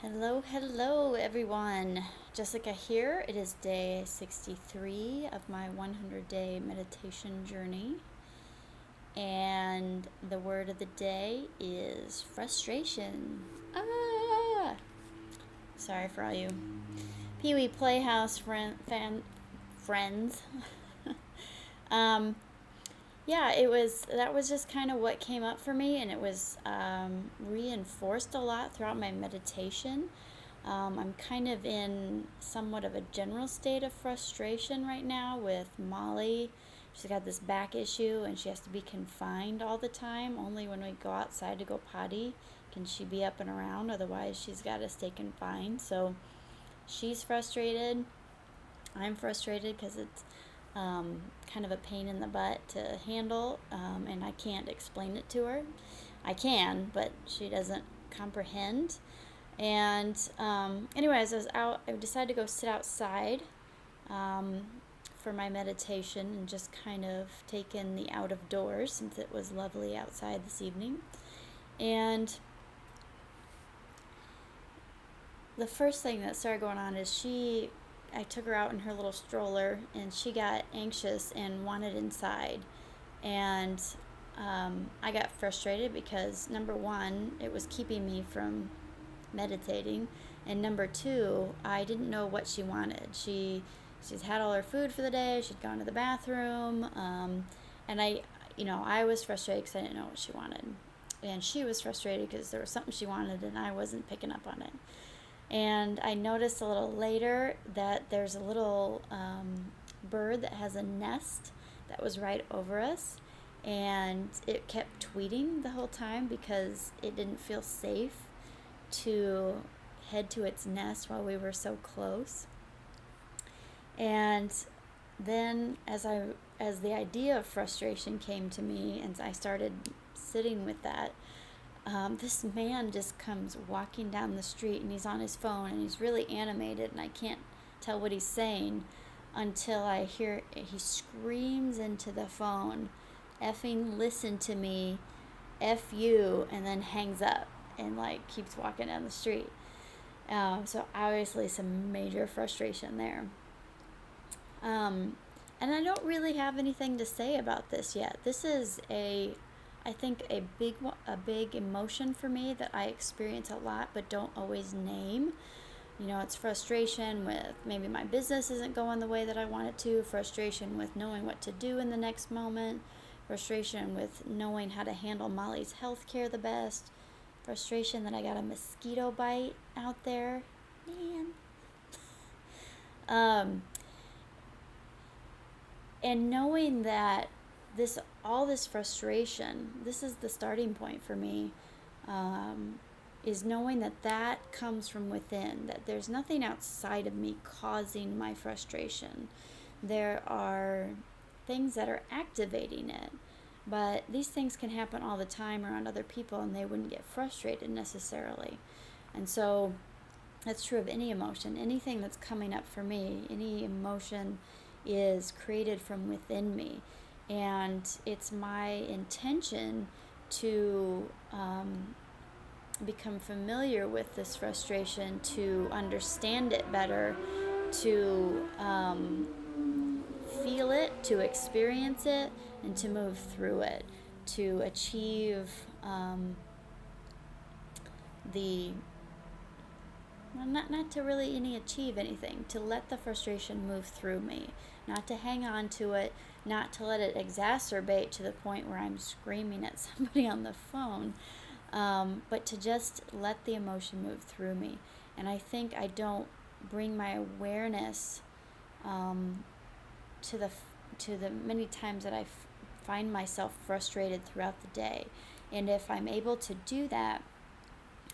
Hello everyone. Jessica here. It is day 63 of my 100-day meditation journey. And the word of the day is frustration. Ah! Sorry for all you Pee Wee Playhouse friends. um, yeah, that was just kind of what came up for me, and it was reinforced a lot throughout my meditation. I'm kind of in somewhat of a general state of frustration right now with Molly. She's got this back issue and she has to be confined all the time. Only when we go outside to go potty can she be up and around, otherwise, she's got to stay confined. So she's frustrated. I'm frustrated because it's kind of a pain in the butt to handle, and I can't explain it to her. I can, but she doesn't comprehend. And anyways, I decided to go sit outside um, for my meditation and just kind of take in the out of doors since it was lovely outside this evening. And the first thing that started going on is I took her out in her little stroller and she got anxious and wanted inside. And I got frustrated because number one, it was keeping me from meditating, and number two, I didn't know what she wanted. She's had all her food for the day. She'd gone to the bathroom, and I was frustrated because I didn't know what she wanted, and she was frustrated because there was something she wanted and I wasn't picking up on it. And I noticed a little later that there's a little bird that has a nest that was right over us, and it kept tweeting the whole time because it didn't feel safe to head to its nest while we were so close. And then as the idea of frustration came to me and I started sitting with that, this man just comes walking down the street and he's on his phone and he's really animated and I can't tell what he's saying until I hear he screams into the phone, "Effing listen to me, F you," and then hangs up and keeps walking down the street. So obviously some major frustration there. And I don't really have anything to say about this yet. This is I think a big emotion for me that I experience a lot but don't always name. It's frustration with maybe my business isn't going the way that I want it to, frustration with knowing what to do in the next moment, frustration with knowing how to handle Molly's health care the best, frustration that I got a mosquito bite out there. Man. And knowing that all this frustration, this is the starting point for me, is knowing that comes from within, that there's nothing outside of me causing my frustration. There are things that are activating it, but these things can happen all the time around other people and they wouldn't get frustrated necessarily. And so that's true of any emotion. Anything that's coming up for me, any emotion is created from within me. And it's my intention to become familiar with this frustration, to understand it better, to feel it, to experience it, and to move through it, to achieve not to really achieve anything, to let the frustration move through me, not to hang on to it, not to let it exacerbate to the point where I'm screaming at somebody on the phone, but to just let the emotion move through me. And I think I don't bring my awareness to the many times that I find myself frustrated throughout the day. And if I'm able to do that,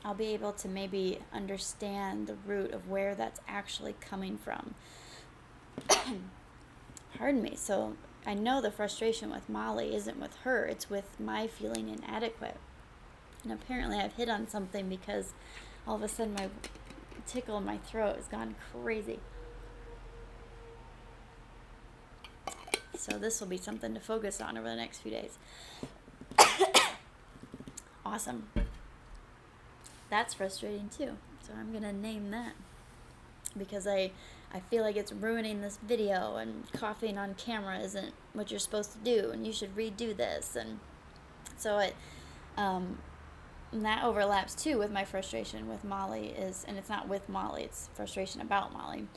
I'll be able to maybe understand the root of where that's actually coming from. Pardon me. So I know the frustration with Molly isn't with her, it's with my feeling inadequate. And apparently I've hit on something because all of a sudden my tickle in my throat has gone crazy. So this will be something to focus on over the next few days. Awesome. That's frustrating too. So I'm gonna name that because I feel like it's ruining this video, and coughing on camera isn't what you're supposed to do, and you should redo this. And so um, and that overlaps too with my frustration with Molly and it's not with Molly, it's frustration about Molly,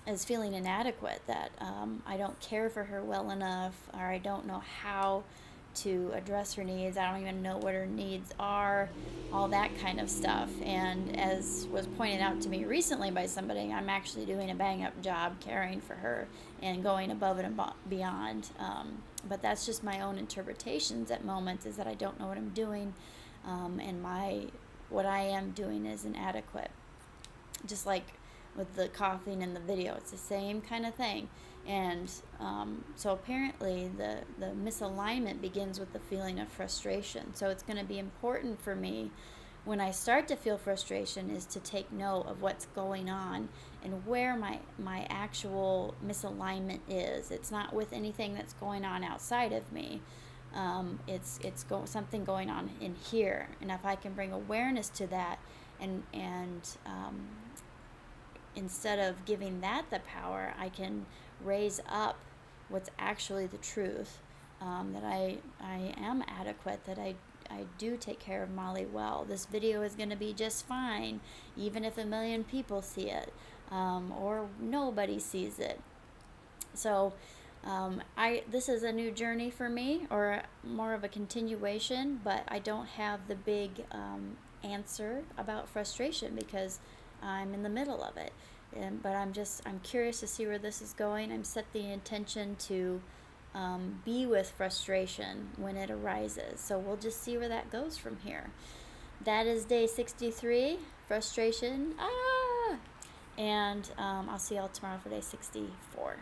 is feeling inadequate, that I don't care for her well enough, or I don't know how to address her needs. I don't even know what her needs are, all that kind of stuff. And as was pointed out to me recently by somebody, I'm actually doing a bang up job caring for her and going above and beyond. But that's just my own interpretations at moments, is that I don't know what I'm doing, and what I am doing is inadequate. Just like with the coughing in the video, it's the same kind of thing. And so apparently the misalignment begins with the feeling of frustration. So it's going to be important for me when I start to feel frustration is to take note of what's going on and where my actual misalignment is. It's not with anything that's going on outside of me. It's something going on in here. And if I can bring awareness to that, and instead of giving that the power, I can raise up what's actually the truth, that I am adequate, that I do take care of Molly well. This video is going to be just fine, even if 1 million people see it, or nobody sees it. So this is a new journey for me, or more of a continuation, but I don't have the big answer about frustration because I'm in the middle of it. But I'm curious to see where this is going. I'm set the intention to be with frustration when it arises. So we'll just see where that goes from here. That is day 63, frustration. And I'll see y'all tomorrow for day 64.